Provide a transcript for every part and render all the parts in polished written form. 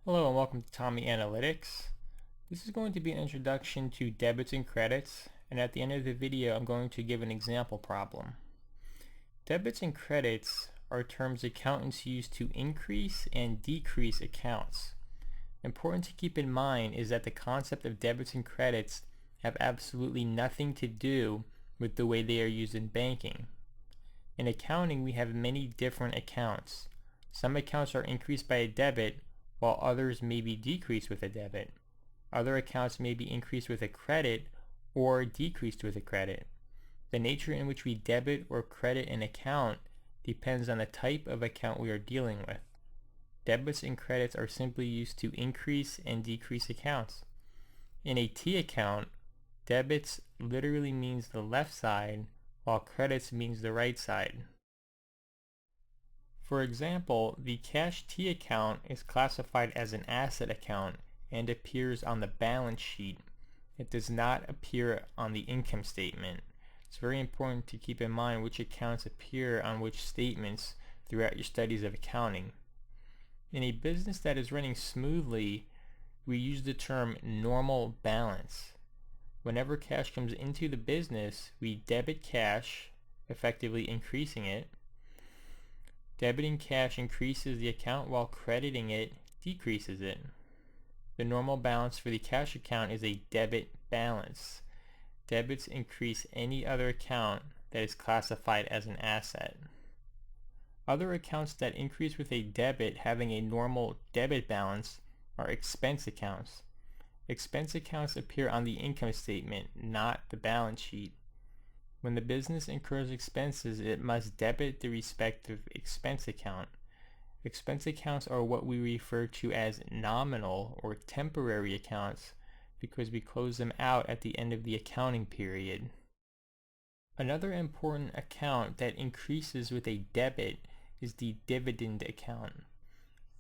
Hello and welcome to Tommy Analytics. This is going to be an introduction to debits and credits, and at the end of the video I'm going to give an example problem. Debits and credits are terms accountants use to increase and decrease accounts. Important to keep in mind is that the concept of debits and credits have absolutely nothing to do with the way they are used in banking. In accounting, we have many different accounts. Some accounts are increased by a debit, while others may be decreased with a debit. Other accounts may be increased with a credit or decreased with a credit. The nature in which we debit or credit an account depends on the type of account we are dealing with. Debits and credits are simply used to increase and decrease accounts. In a T account, debits literally means the left side, while credits means the right side. For example, the cash T account is classified as an asset account and appears on the balance sheet. It does not appear on the income statement. It's very important to keep in mind which accounts appear on which statements throughout your studies of accounting. In a business that is running smoothly, we use the term normal balance. Whenever cash comes into the business, we debit cash, effectively increasing it. Debiting cash increases the account while crediting it decreases it. The normal balance for the cash account is a debit balance. Debits increase any other account that is classified as an asset. Other accounts that increase with a debit having a normal debit balance are expense accounts. Expense accounts appear on the income statement, not the balance sheet. When the business incurs expenses, it must debit the respective expense account. Expense accounts are what we refer to as nominal or temporary accounts because we close them out at the end of the accounting period. Another important account that increases with a debit is the dividend account.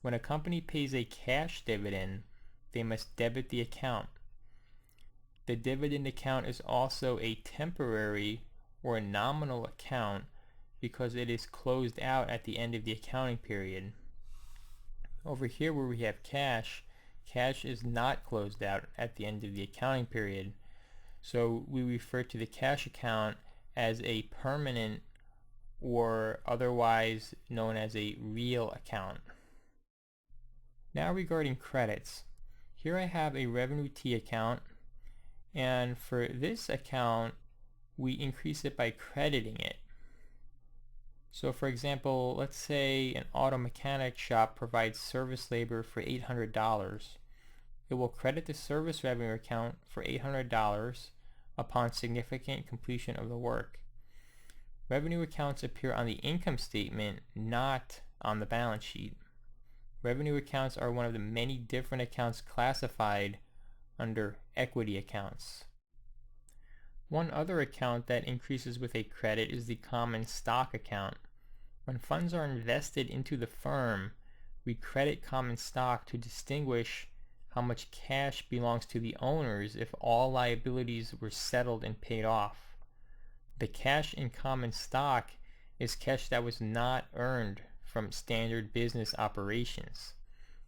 When a company pays a cash dividend, they must debit the account. The dividend account is also a temporary or a nominal account because it is closed out at the end of the accounting period. Over here where we have cash, cash is not closed out at the end of the accounting period, so we refer to the cash account as a permanent or otherwise known as a real account. Now regarding credits, here I have a revenue T account, and for this account we increase it by crediting it. So for example, let's say an auto mechanic shop provides service labor for $800. It will credit the service revenue account for $800 upon significant completion of the work. Revenue accounts appear on the income statement, not on the balance sheet. Revenue accounts are one of the many different accounts classified under equity accounts. One other account that increases with a credit is the common stock account. When funds are invested into the firm, we credit common stock to distinguish how much cash belongs to the owners if all liabilities were settled and paid off. The cash in common stock is cash that was not earned from standard business operations.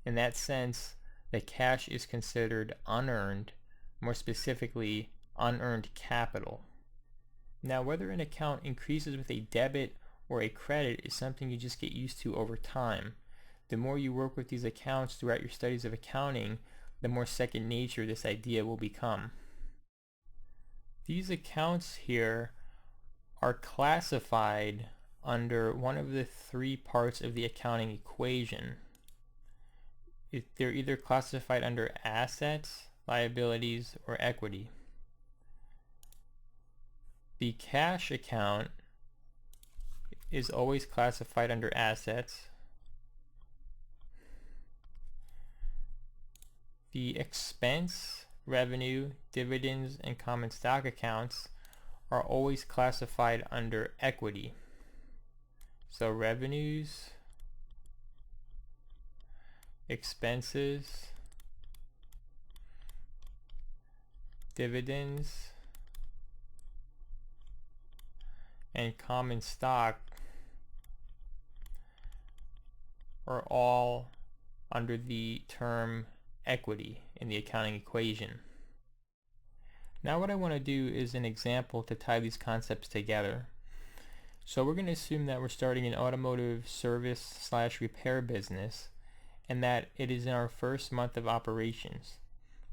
In that sense, the cash is considered unearned, more specifically unearned capital. Now whether an account increases with a debit or a credit is something you just get used to over time. The more you work with these accounts throughout your studies of accounting, the more second nature this idea will become. These accounts here are classified under one of the three parts of the accounting equation. They're either classified under assets, liabilities, or equity. The cash account is always classified under assets. The expense, revenue, dividends, and common stock accounts are always classified under equity. So revenues, expenses, dividends, and common stock are all under the term equity in the accounting equation. Now what I want to do is an example to tie these concepts together. So we're going to assume that we're starting an automotive service / repair business and that it is in our first month of operations.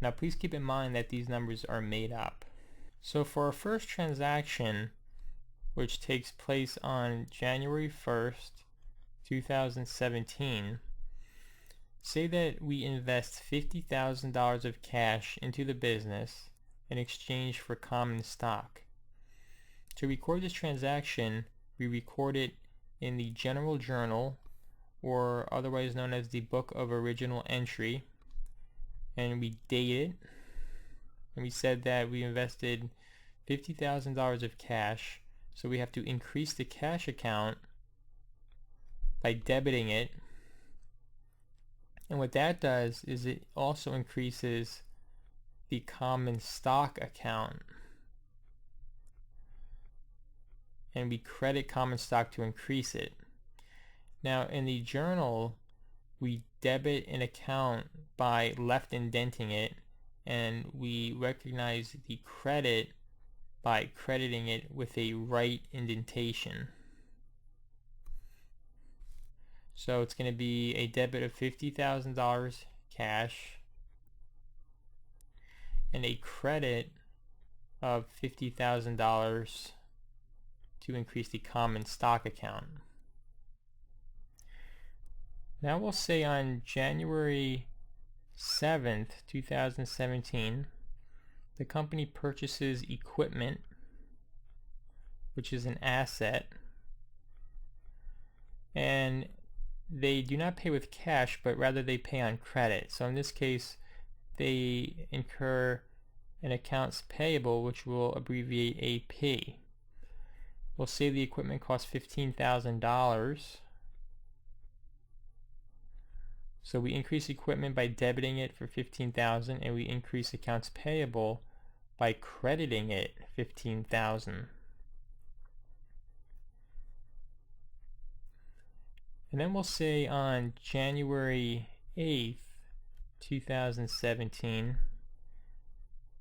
Now please keep in mind that these numbers are made up. So for our first transaction, which takes place on January 1st, 2017, say that we invest $50,000 of cash into the business in exchange for common stock. To record this transaction, we record it in the General Journal, or otherwise known as the Book of Original Entry, and we date it, and we said that we invested $50,000 of cash, so we have to increase the cash account by debiting it, and what that does is it also increases the common stock account, and we credit common stock to increase it. Now in the journal, we debit an account by left indenting it, and we recognize the credit by crediting it with a right indentation. So it's going to be a debit of $50,000 cash and a credit of $50,000 to increase the common stock account. Now we'll say on January 7th, 2017, the company purchases equipment, which is an asset, and they do not pay with cash, but rather they pay on credit. So in this case, they incur an accounts payable, which we'll abbreviate AP. We'll say the equipment costs $15,000. So we increase equipment by debiting it for $15,000, and we increase accounts payable by crediting it $15,000. And then we'll say on January 8th, 2017,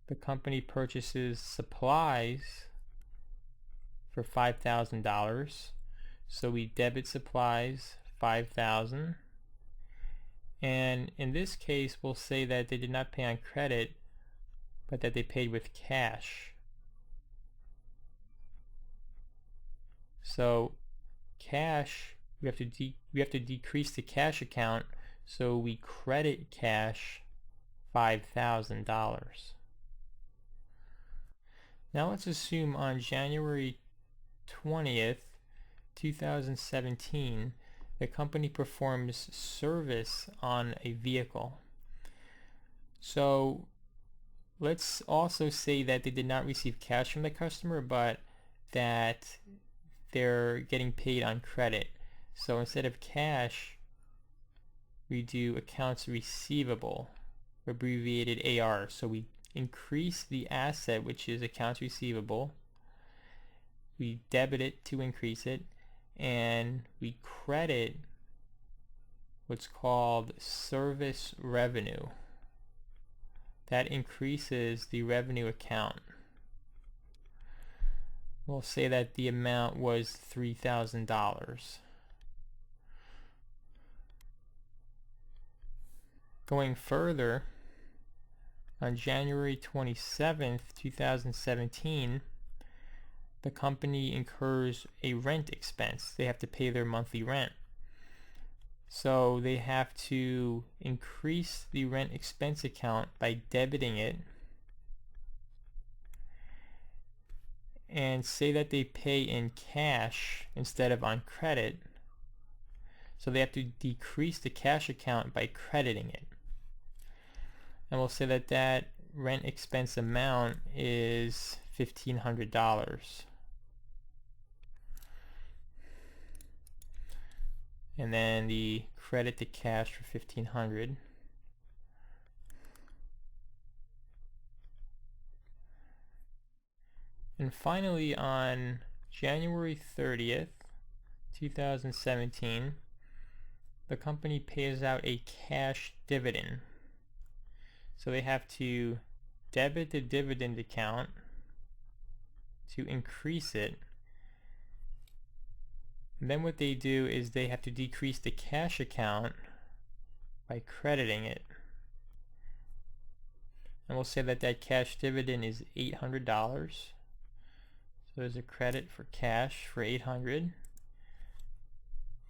the company purchases supplies for $5,000. So we debit supplies $5,000. And in this case, we'll say that they did not pay on credit, but that they paid with cash. So cash, we have to decrease the cash account, so we credit cash $5,000. Now let's assume on January 20th, 2017, the company performs service on a vehicle. So let's also say that they did not receive cash from the customer, but that they're getting paid on credit. So instead of cash, we do accounts receivable, abbreviated AR. So we increase the asset, which is accounts receivable. We debit it to increase it, and we credit what's called service revenue. That increases the revenue account. We'll say that the amount was $3,000. Going further, on January 27th, 2017, the company incurs a rent expense. They have to pay their monthly rent. So they have to increase the rent expense account by debiting it and say that they pay in cash instead of on credit. So they have to decrease the cash account by crediting it. And we'll say that that rent expense amount is $1,500. And then the credit to cash for $1,500. And finally, on January 30th, 2017, the company pays out a cash dividend. So they have to debit the dividend account to increase it. And then what they do is they have to decrease the cash account by crediting it. And we'll say that that cash dividend is $800. So there's a credit for cash for $800,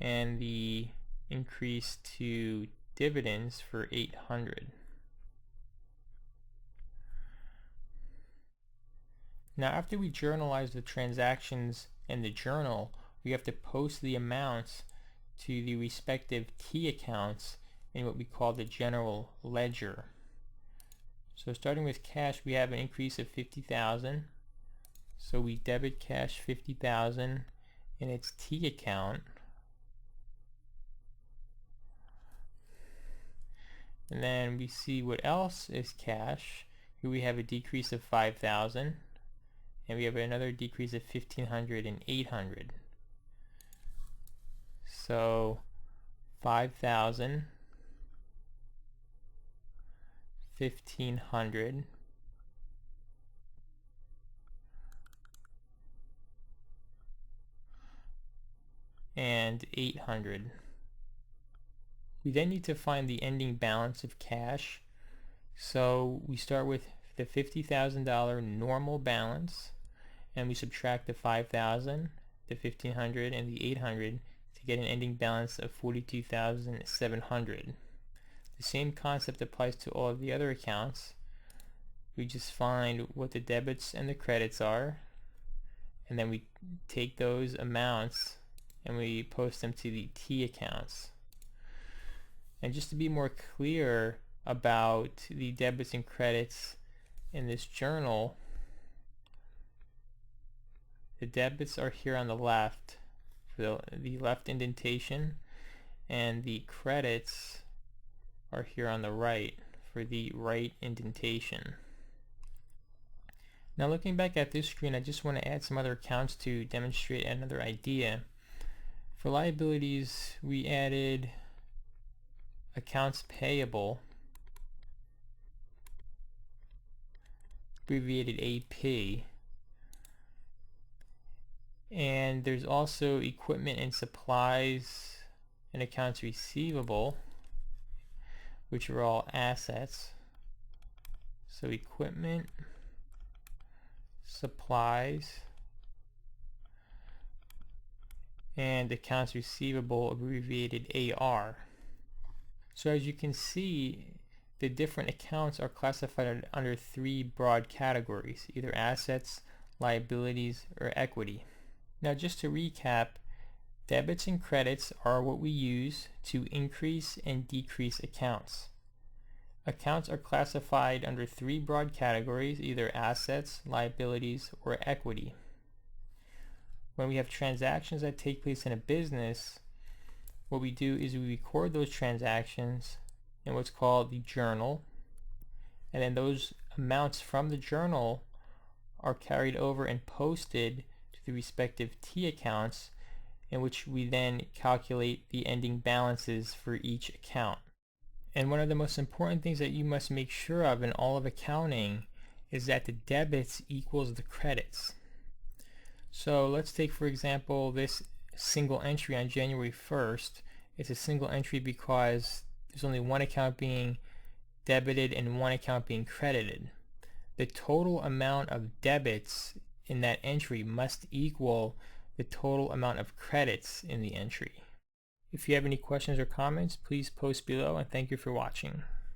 and the increase to dividends for $800. Now after we journalize the transactions in the journal, we have to post the amounts to the respective key accounts in what we call the general ledger. So starting with cash, we have an increase of $50,000. So we debit cash $50,000 in its T account. And then we see what else is cash. Here we have a decrease of $5,000. And we have another decrease of $1,500 and $800. So $5,000, $1,500, and $800. We then need to find the ending balance of cash. So we start with the $50,000 normal balance, and we subtract the $5,000, the $1,500, and the $800 to get an ending balance of $42,700. The same concept applies to all of the other accounts. We just find what the debits and the credits are, and then we take those amounts and we post them to the T accounts. And just to be more clear about the debits and credits in this journal, the debits are here on the left for the left indentation, and the credits are here on the right for the right indentation. Now looking back at this screen, I just want to add some other accounts to demonstrate another idea. For liabilities, we added accounts payable, abbreviated AP, and there's also equipment and supplies and accounts receivable, which are all assets. So equipment, supplies, and accounts receivable, abbreviated AR. So as you can see, the different accounts are classified under three broad categories, either assets, liabilities, or equity. Now just to recap, debits and credits are what we use to increase and decrease accounts. Accounts are classified under three broad categories, either assets, liabilities, or equity. When we have transactions that take place in a business, what we do is we record those transactions in what's called the journal, and then those amounts from the journal are carried over and posted to the respective T accounts, in which we then calculate the ending balances for each account. And one of the most important things that you must make sure of in all of accounting is that the debits equals the credits. So let's take, for example, this single entry on January 1st. It's a single entry because there's only one account being debited and one account being credited. The total amount of debits in that entry must equal the total amount of credits in the entry. If you have any questions or comments, please post below, and thank you for watching.